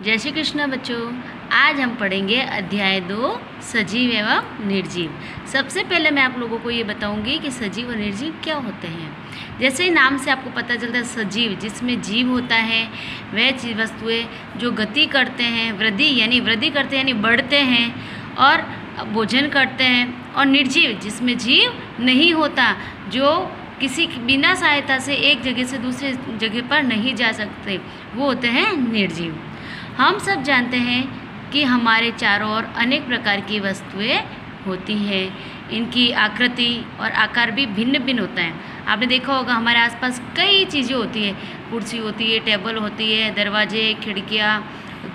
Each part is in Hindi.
जय श्री कृष्ण बच्चों। आज हम पढ़ेंगे अध्याय 2 सजीव एवं निर्जीव। सबसे पहले मैं आप लोगों को ये बताऊंगी कि सजीव और निर्जीव क्या होते हैं। जैसे ही नाम से आपको पता चलता है सजीव जिसमें जीव होता है, वह वस्तुएं जो गति करते हैं, वृद्धि करते हैं यानी बढ़ते हैं और भोजन करते हैं, और निर्जीव जिसमें जीव नहीं होता, जो किसी बिना सहायता से एक जगह से दूसरे जगह पर नहीं जा सकते, वो होते हैं निर्जीव। हम सब जानते हैं कि हमारे चारों ओर अनेक प्रकार की वस्तुएं होती हैं। इनकी आकृति और आकार भी भिन्न भिन्न होता है। आपने देखा होगा हमारे आसपास कई चीज़ें होती है, कुर्सी होती है, टेबल होती है, दरवाजे, खिड़कियाँ,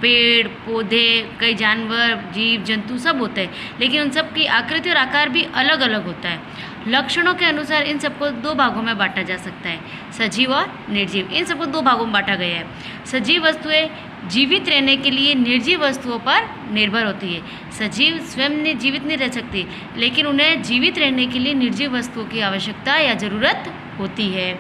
पेड़ पौधे, कई जानवर, जीव जंतु सब होते हैं, लेकिन उन सब की आकृति और आकार भी अलग अलग होता है। लक्षणों के अनुसार इन सबको 2 भागों में बांटा जा सकता है, सजीव और निर्जीव। इन सबको 2 भागों में बांटा गया है। सजीव वस्तुएं जीवित रहने के लिए निर्जीव वस्तुओं पर निर्भर होती है। सजीव स्वयं जीवित नहीं रह सकती, लेकिन उन्हें जीवित रहने के लिए निर्जीव वस्तुओं की आवश्यकता या ज़रूरत होती है।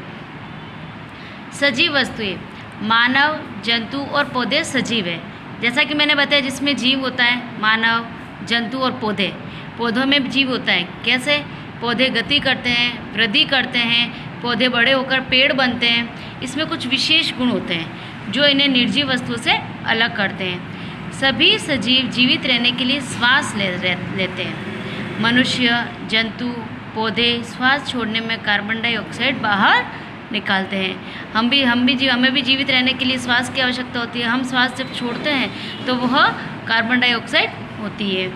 सजीव वस्तुएं मानव, जंतु और पौधे सजीव है। जैसा कि मैंने बताया, जिसमें जीव होता है मानव, जंतु और पौधे। पौधों में भी जीव होता है। कैसे? पौधे गति करते हैं, वृद्धि करते हैं, पौधे बड़े होकर पेड़ बनते हैं। इसमें कुछ विशेष गुण होते हैं जो इन्हें निर्जीव वस्तुओं से अलग करते हैं। सभी सजीव जीवित रहने के लिए श्वास लेते हैं। मनुष्य, जंतु, पौधे श्वास छोड़ने में कार्बन डाइऑक्साइड बाहर निकालते हैं। हमें भी जीवित रहने के लिए श्वास की आवश्यकता होती है। हम श्वास जब छोड़ते हैं तो वह कार्बन डाइऑक्साइड होती है।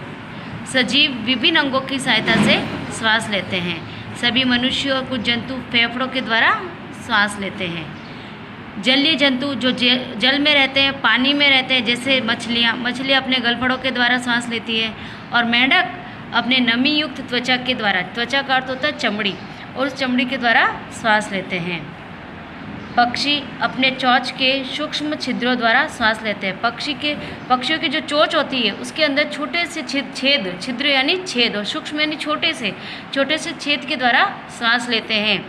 सजीव विभिन्न अंगों की सहायता से श्वास लेते हैं। सभी मनुष्य और कुछ जंतु फेफड़ों के द्वारा श्वास लेते हैं। जलीय जंतु जो जल में रहते हैं, पानी में रहते हैं, जैसे मछलियाँ अपने गलफड़ों के द्वारा श्वास लेती है, और मेंढक अपने नमी युक्त त्वचा के द्वारा, त्वचा का अर्थ होता है चमड़ी, और उस चमड़ी के द्वारा श्वास लेते हैं। पक्षी अपने चोंच के सूक्ष्म छिद्रों द्वारा श्वास लेते हैं। पक्षियों की जो चोंच होती है उसके अंदर छोटे से छिद्र यानी छेद, और सूक्ष्म यानी छोटे से छेद के द्वारा श्वास लेते हैं।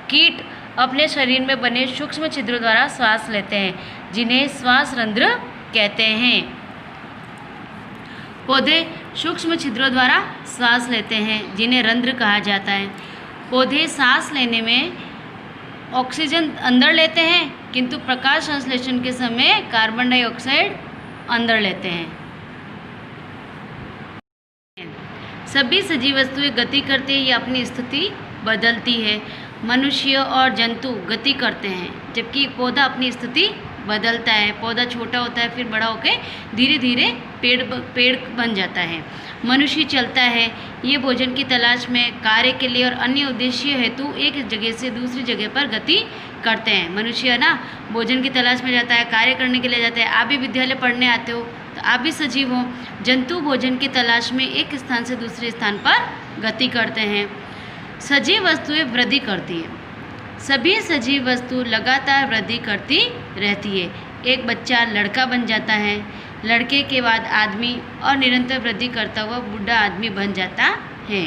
कीट अपने शरीर में बने सूक्ष्म छिद्रों द्वारा श्वास लेते हैं, जिन्हें श्वास रंध्र कहते हैं। पौधे सूक्ष्म छिद्रों द्वारा श्वास लेते हैं, जिन्हें रंध्र कहा जाता है। पौधे सांस लेने में ऑक्सीजन अंदर लेते हैं, किंतु प्रकाश संश्लेषण के समय कार्बन डाइऑक्साइड अंदर लेते हैं। सभी सजीव वस्तुएं गति करती है या अपनी स्थिति बदलती है। मनुष्य और जंतु गति करते हैं, जबकि पौधा अपनी स्थिति बदलता है। पौधा छोटा होता है, फिर बड़ा होकर धीरे धीरे पेड़ बन जाता है। मनुष्य चलता है, ये भोजन की तलाश में, कार्य के लिए और अन्य उद्देश्य हेतु एक जगह से दूसरी जगह पर गति करते हैं। मनुष्य भोजन की तलाश में जाता है, कार्य करने के लिए जाता है। आप भी विद्यालय पढ़ने आते हो तो आप भी सजीव हो। जंतु भोजन की तलाश में एक स्थान से दूसरे स्थान पर गति करते हैं। सजीव वस्तुएं वृद्धि करती है। सभी सजीव वस्तु लगातार वृद्धि करती रहती है। एक बच्चा लड़का बन जाता है, लड़के के बाद आदमी, और निरंतर वृद्धि करता हुआ बूढ़ा आदमी बन जाता है।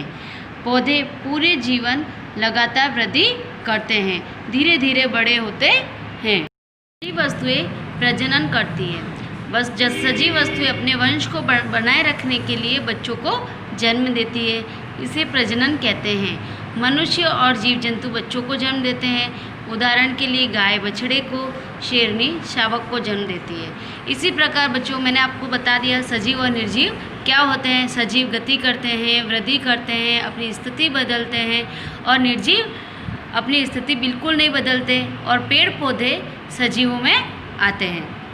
पौधे पूरे जीवन लगातार वृद्धि करते हैं, धीरे धीरे बड़े होते हैं। सजीव वस्तुएं प्रजनन करती है। बस सजीव वस्तुएं अपने वंश को बनाए रखने के लिए बच्चों को जन्म देती है, इसे प्रजनन कहते हैं। मनुष्य और जीव जंतु बच्चों को जन्म देते हैं। उदाहरण के लिए गाय बछड़े को, शेरनी शावक को जन्म देती है। इसी प्रकार बच्चों, मैंने आपको बता दिया सजीव और निर्जीव क्या होते हैं। सजीव गति करते हैं, वृद्धि करते हैं, अपनी स्थिति बदलते हैं, और निर्जीव अपनी स्थिति बिल्कुल नहीं बदलते, और पेड़ पौधे सजीवों में आते हैं।